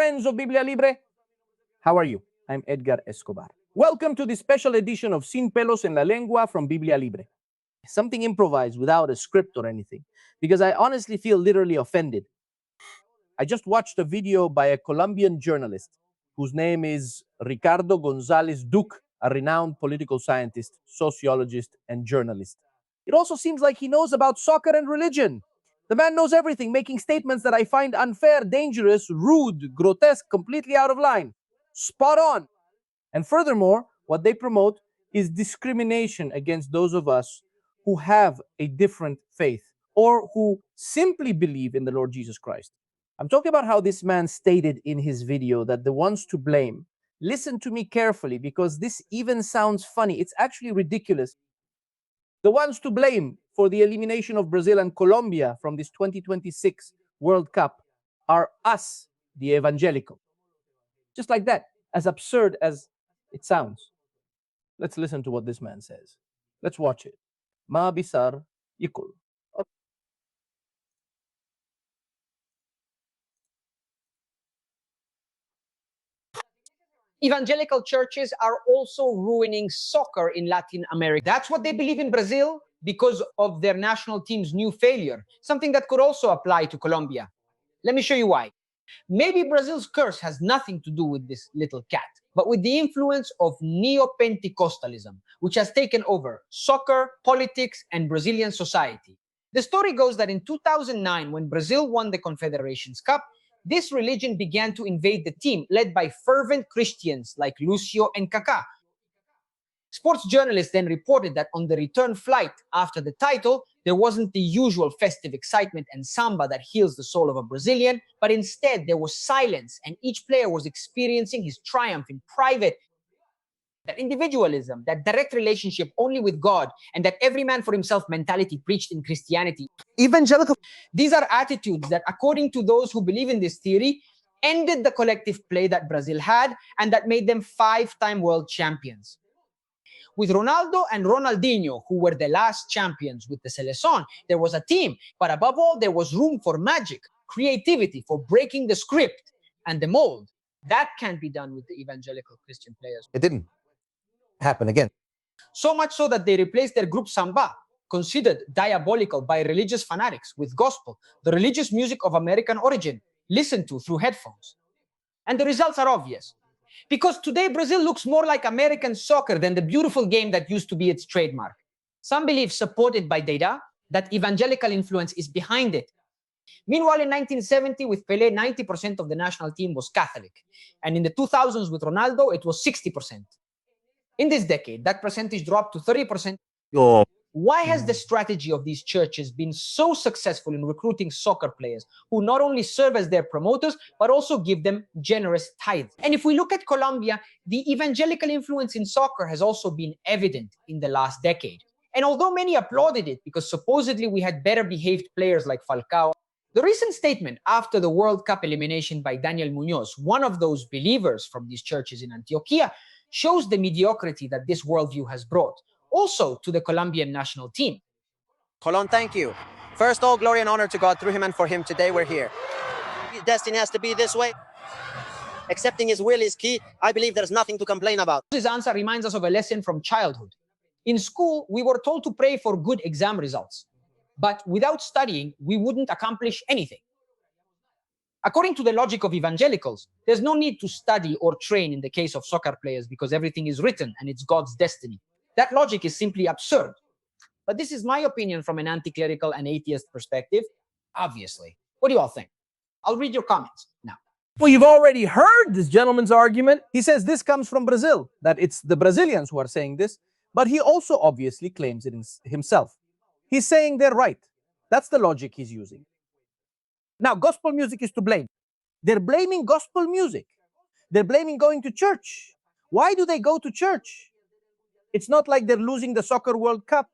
friends of Biblia Libre. How are you? I'm Edgar Escobar. Welcome to this special edition of Sin Pelos en la Lengua from Biblia Libre. Something improvised without a script or anything, because I honestly feel literally offended. I just watched a video by a Colombian journalist whose name is Ricardo González Duque, a renowned political scientist, sociologist, and journalist. It also seems like he knows about soccer and religion. The man knows everything, making statements that I find unfair, dangerous, rude, grotesque, completely out of line. Spot on. And furthermore, what they promote is discrimination against those of us who have a different faith or who simply believe in the Lord Jesus Christ. I'm talking about how this man stated in his video that the ones to blame, listen to me carefully because this even sounds funny. It's actually ridiculous. The ones to blame for the elimination of Brazil and Colombia from this 2026 World Cup are us, the Evangelical. Just like that, as absurd as it sounds. Let's listen to what this man says. Let's watch it. Mabisar Yikul. Evangelical churches are also ruining soccer in Latin America. That's what they believe in Brazil because of their national team's new failure, something that could also apply to Colombia. Let me show you why. Maybe Brazil's curse has nothing to do with this little cat, but with the influence of neo-Pentecostalism, which has taken over soccer, politics, and Brazilian society. The story goes that in 2009, when Brazil won the Confederations Cup, this religion began to invade the team, led by fervent Christians like Lucio and Kaká. Sports journalists then reported that on the return flight after the title, there wasn't the usual festive excitement and samba that heals the soul of a Brazilian, but instead there was silence and each player was experiencing his triumph in private. That individualism, that direct relationship only with God, and that every man for himself mentality preached in Christianity. Evangelical. These are attitudes that, according to those who believe in this theory, ended the collective play that Brazil had and that made them 5-time world champions. With Ronaldo and Ronaldinho, who were the last champions with the Seleção, there was a team, but above all, there was room for magic, creativity, for breaking the script and the mold. That can't be done with the evangelical Christian players. It didn't happen again. So much so that they replaced their group samba, considered diabolical by religious fanatics, with gospel, the religious music of American origin, listened to through headphones. And the results are obvious. Because today Brazil looks more like American soccer than the beautiful game that used to be its trademark. Some believe, supported by data, that evangelical influence is behind it. Meanwhile, in 1970, with Pelé, 90% of the national team was Catholic. And in the 2000s with Ronaldo, it was 60%. In this decade, that percentage dropped to 30%. Oh. Why has the strategy of these churches been so successful in recruiting soccer players who not only serve as their promoters, but also give them generous tithes? And if we look at Colombia, the evangelical influence in soccer has also been evident in the last decade. And although many applauded it because supposedly we had better behaved players like Falcao, the recent statement after the World Cup elimination by Daniel Muñoz, one of those believers from these churches in Antioquia, shows the mediocrity that this worldview has brought, also to the Colombian national team. Colon, thank you. First, all glory and honor to God through him and for him. Today we're here. Destiny has to be this way. Accepting his will is key. I believe there's nothing to complain about. This answer reminds us of a lesson from childhood. In school, we were told to pray for good exam results. But without studying, we wouldn't accomplish anything. According to the logic of evangelicals, there's no need to study or train in the case of soccer players because everything is written and it's God's destiny. That logic is simply absurd. But this is my opinion from an anti-clerical and atheist perspective, obviously. What do you all think? I'll read your comments now. Well, you've already heard this gentleman's argument. He says this comes from Brazil, that it's the Brazilians who are saying this, but he also obviously claims it himself. He's saying they're right. That's the logic he's using. Now, gospel music is to blame. They're blaming gospel music. They're blaming going to church. Why do they go to church? It's not like they're losing the Soccer World Cup.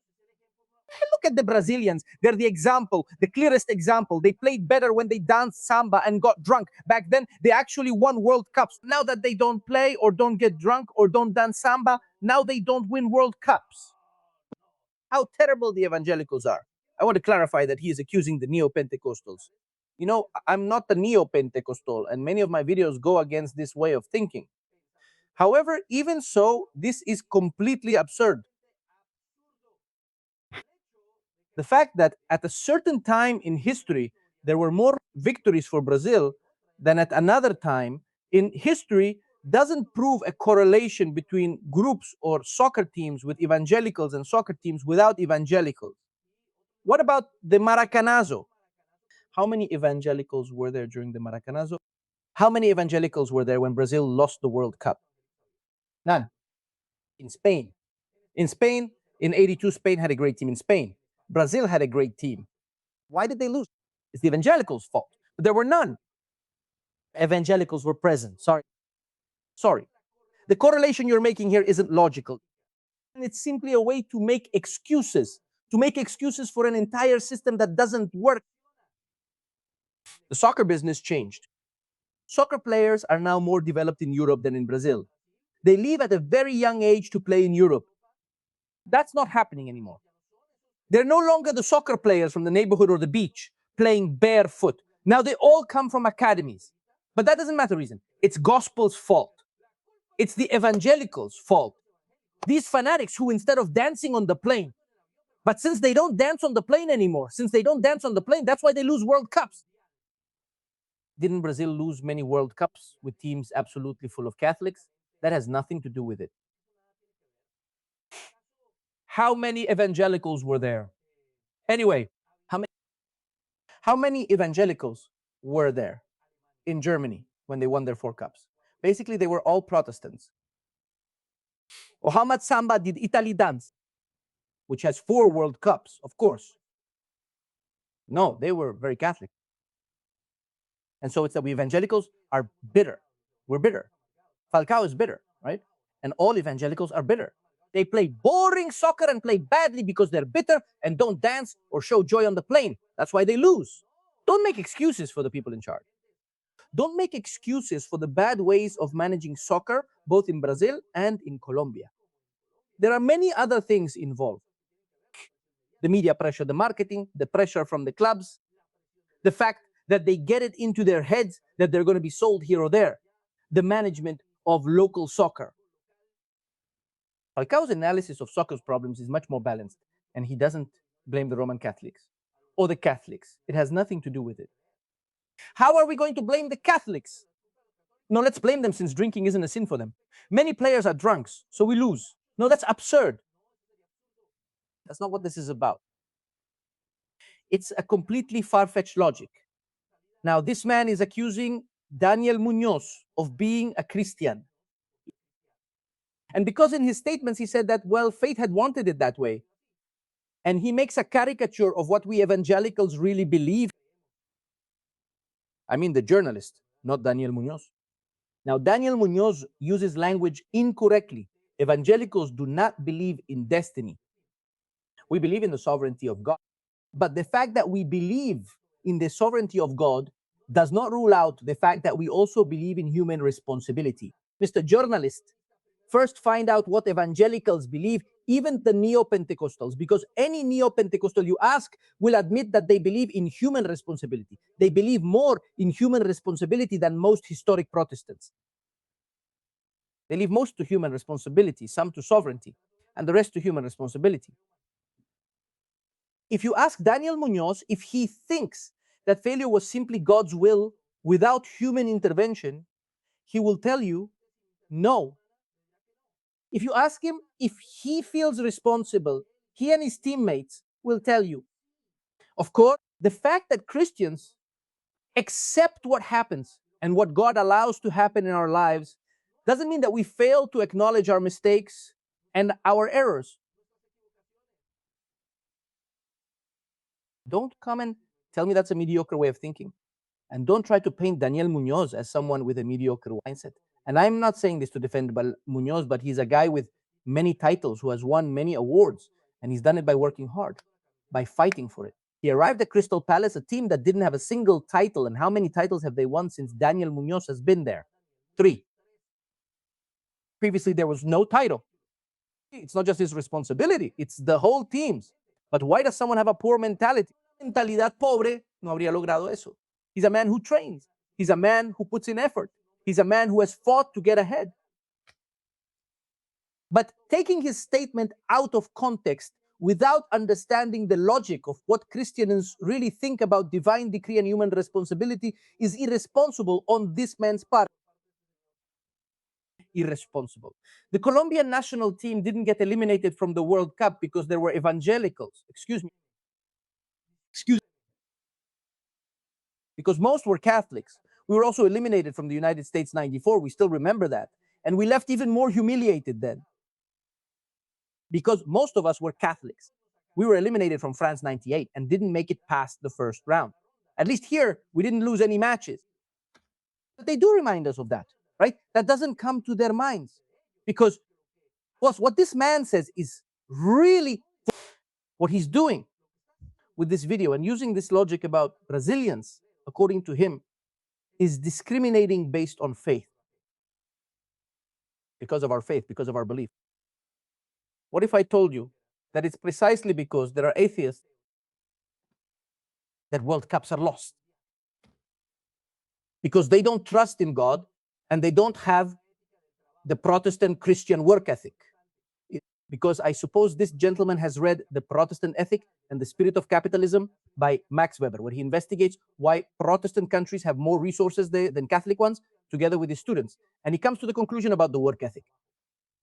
Look at the Brazilians. They're the example, the clearest example. They played better when they danced samba and got drunk. Back then, they actually won World Cups. Now that they don't play or don't get drunk or don't dance samba, now they don't win World Cups. How terrible the evangelicals are. I want to clarify that he is accusing the neo-Pentecostals. You know, I'm not a neo-Pentecostal, and many of my videos go against this way of thinking. However, even so, this is completely absurd. The fact that at a certain time in history, there were more victories for Brazil than at another time in history doesn't prove a correlation between groups or soccer teams with evangelicals and soccer teams without evangelicals. What about the Maracanazo? How many evangelicals were there during the Maracanazo? How many evangelicals were there when Brazil lost the World Cup? None. In Spain. In Spain, in 82, Spain had a great team. In Spain, Brazil had a great team. Why did they lose? It's the evangelicals' fault. But there were none. Evangelicals were present. Sorry. The correlation you're making here isn't logical. And it's simply a way to make excuses for an entire system that doesn't work. The soccer business changed. Soccer players are now more developed in Europe than in Brazil. They leave at a very young age to play in Europe. That's not happening anymore. They're no longer the soccer players from the neighborhood or the beach playing barefoot. Now they all come from academies. But that doesn't matter reason. It's gospel's fault. It's the evangelicals' fault. These fanatics who, instead of dancing on the plane, but since they don't dance on the plane anymore, that's why they lose World Cups. Didn't Brazil lose many World Cups with teams absolutely full of Catholics? That has nothing to do with it. How many evangelicals were there? Anyway, how many evangelicals were there in Germany when they won their 4 cups? Basically, they were all Protestants. Or how much samba did Italy dance, which has 4 World Cups, of course? No, they were very Catholic. And so it's that we evangelicals are bitter. We're bitter. Falcao is bitter, right? And all evangelicals are bitter. They play boring soccer and play badly because they're bitter and don't dance or show joy on the plane. That's why they lose. Don't make excuses for the people in charge. Don't make excuses for the bad ways of managing soccer, both in Brazil and in Colombia. There are many other things involved. The media pressure, the marketing, the pressure from the clubs, the fact that they get it into their heads that they're going to be sold here or there, the management of local soccer. Falcao's analysis of soccer's problems is much more balanced, and he doesn't blame the Roman Catholics or the Catholics. It has nothing to do with it. How are we going to blame the Catholics? No, let's blame them since drinking isn't a sin for them. Many players are drunks, so we lose. No, that's absurd. That's not what this is about. It's a completely far-fetched logic. Now, this man is accusing Daniel Muñoz of being a Christian. And because in his statements he said that, well, fate had wanted it that way. And he makes a caricature of what we evangelicals really believe. I mean the journalist, not Daniel Muñoz. Now, Daniel Muñoz uses language incorrectly. Evangelicals do not believe in destiny. We believe in the sovereignty of God. But the fact that we believe in the sovereignty of God does not rule out the fact that we also believe in human responsibility. Mr. Journalist, first find out what evangelicals believe, even the neo-Pentecostals, because any neo-Pentecostal you ask will admit that they believe in human responsibility. They believe more in human responsibility than most historic Protestants. They leave most to human responsibility, some to sovereignty, and the rest to human responsibility. If you ask Daniel Muñoz if he thinks that failure was simply God's will without human intervention, he will tell you no. If you ask him if he feels responsible, he and his teammates will tell you. Of course, the fact that Christians accept what happens and what God allows to happen in our lives doesn't mean that we fail to acknowledge our mistakes and our errors. Don't come and tell me that's a mediocre way of thinking. And don't try to paint Daniel Muñoz as someone with a mediocre mindset. And I'm not saying this to defend Muñoz, but he's a guy with many titles who has won many awards. And he's done it by working hard, by fighting for it. He arrived at Crystal Palace, a team that didn't have a single title. And how many titles have they won since Daniel Muñoz has been there? 3. Previously, there was no title. It's not just his responsibility, it's the whole team's. But why does someone have a poor mentality? Mentalidad pobre no habría logrado eso. He's a man who trains. He's a man who puts in effort. He's a man who has fought to get ahead. But taking his statement out of context without understanding the logic of what Christians really think about divine decree and human responsibility is irresponsible on this man's part. Irresponsible. The Colombian national team didn't get eliminated from the World Cup because there were evangelicals. Excuse me. Because most were Catholics. We were also eliminated from the United States 94. We still remember that. And we left even more humiliated then. Because most of us were Catholics. We were eliminated from France 98 and didn't make it past the first round. At least here, we didn't lose any matches. But they do remind us of that, right? That doesn't come to their minds. Because what this man says is really what he's doing with this video and using this logic about Brazilians, according to him, is discriminating based on faith. Because of our faith, because of our belief. What if I told you that it's precisely because there are atheists that World Cups are lost? Because they don't trust in God and they don't have the Protestant Christian work ethic. Because I suppose this gentleman has read The Protestant Ethic and the Spirit of Capitalism by Max Weber, where he investigates why Protestant countries have more resources than Catholic ones, together with his students. And he comes to the conclusion about the work ethic.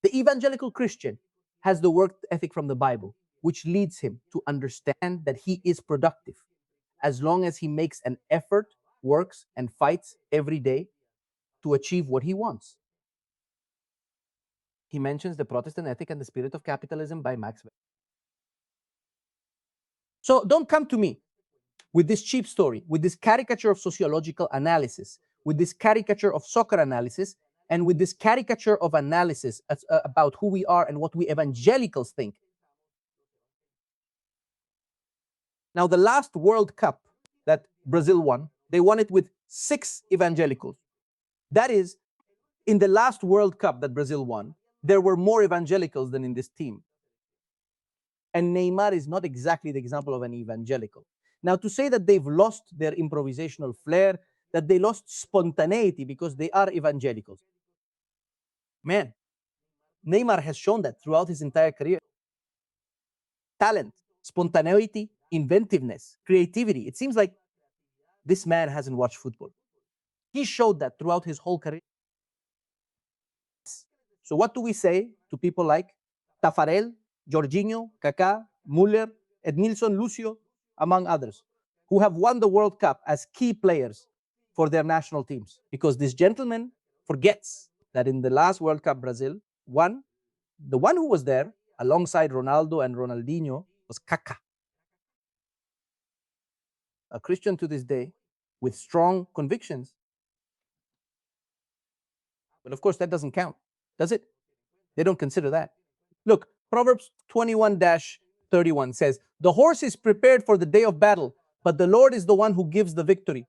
The evangelical Christian has the work ethic from the Bible, which leads him to understand that he is productive as long as he makes an effort, works, and fights every day to achieve what he wants. He mentions The Protestant Ethic and the Spirit of Capitalism by Max Weber. So don't come to me with this cheap story, with this caricature of sociological analysis, with this caricature of soccer analysis, and with this caricature of analysis about who we are and what we evangelicals think. Now, the last World Cup that Brazil won, they won it with 6 evangelicals. That is, in the last World Cup that Brazil won, there were more evangelicals than in this team. And Neymar is not exactly the example of an evangelical. Now, to say that they've lost their improvisational flair, that they lost spontaneity because they are evangelicals. Man, Neymar has shown that throughout his entire career. Talent, spontaneity, inventiveness, creativity. It seems like this man hasn't watched football. He showed that throughout his whole career. So what do we say to people like Tafarel, Jorginho, Kaká, Müller, Edmilson, Lucio, among others, who have won the World Cup as key players for their national teams? Because this gentleman forgets that in the last World Cup Brazil won, the one who was there alongside Ronaldo and Ronaldinho was Kaká. A Christian to this day with strong convictions. But of course, that doesn't count, does it? They don't consider that. Look, Proverbs 21-31 says, "The horse is prepared for the day of battle, but the Lord is the one who gives the victory."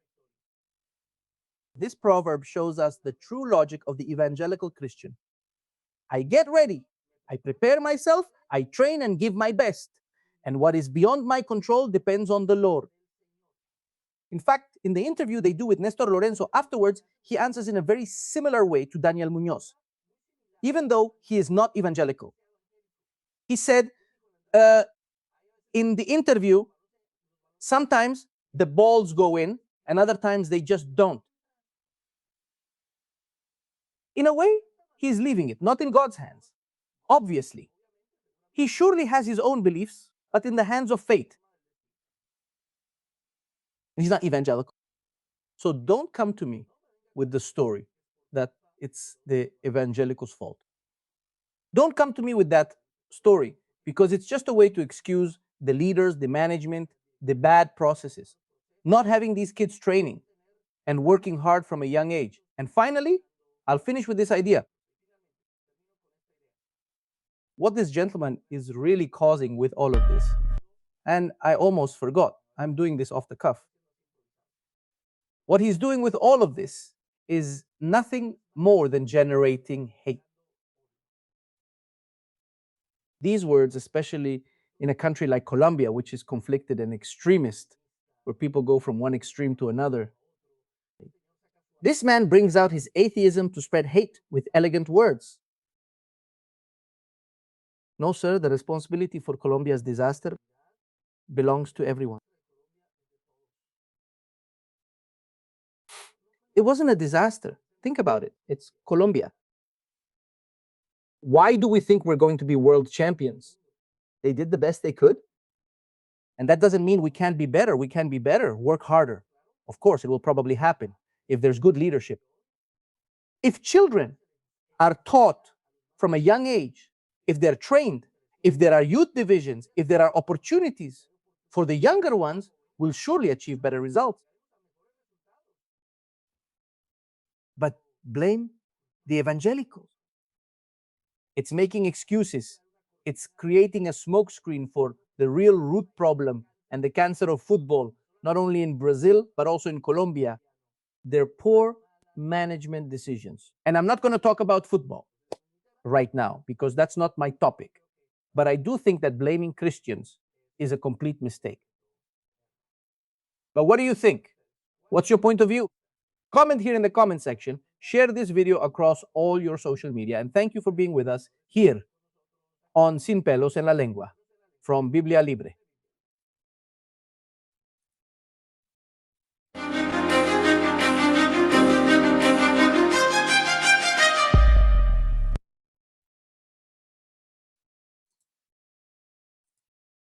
This proverb shows us the true logic of the evangelical Christian. I get ready, I prepare myself, I train and give my best. And what is beyond my control depends on the Lord. In fact, in the interview they do with Nestor Lorenzo afterwards, he answers in a very similar way to Daniel Muñoz, even though he is not evangelical. He said in the interview, sometimes the balls go in and other times they just don't. In a way, he's leaving it, not in God's hands. Obviously, he surely has his own beliefs, but in the hands of fate. He's not evangelical. So don't come to me with the story that it's the evangelicals' fault. Don't come to me with that story, because it's just a way to excuse the leaders, the management, the bad processes, not having these kids training and working hard from a young age. And finally, I'll finish with this idea. What this gentleman is really causing with all of this, and I almost forgot, I'm doing this off the cuff. What he's doing with all of this is nothing more than generating hate. These words, especially in a country like Colombia, which is conflicted and extremist, where people go from one extreme to another, This man brings out his atheism to spread hate with elegant words. No, sir, the responsibility for Colombia's disaster belongs to everyone. It wasn't a disaster. Think about it. It's Colombia. Why do we think we're going to be world champions? They did the best they could. And that doesn't mean we can't be better. We can be better, work harder. Of course, it will probably happen if there's good leadership. If children are taught from a young age, if they're trained, if there are youth divisions, if there are opportunities for the younger ones, we'll surely achieve better results. But blame the evangelicals. It's making excuses. It's creating a smokescreen for the real root problem and the cancer of football, not only in Brazil, but also in Colombia. Their poor management decisions. And I'm not going to talk about football right now because that's not my topic. But I do think that blaming Christians is a complete mistake. But what do you think? What's your point of view? Comment here in the comment section. Share this video across all your social media. And thank you for being with us here on Sin Pelos en la Lengua from Biblia Libre.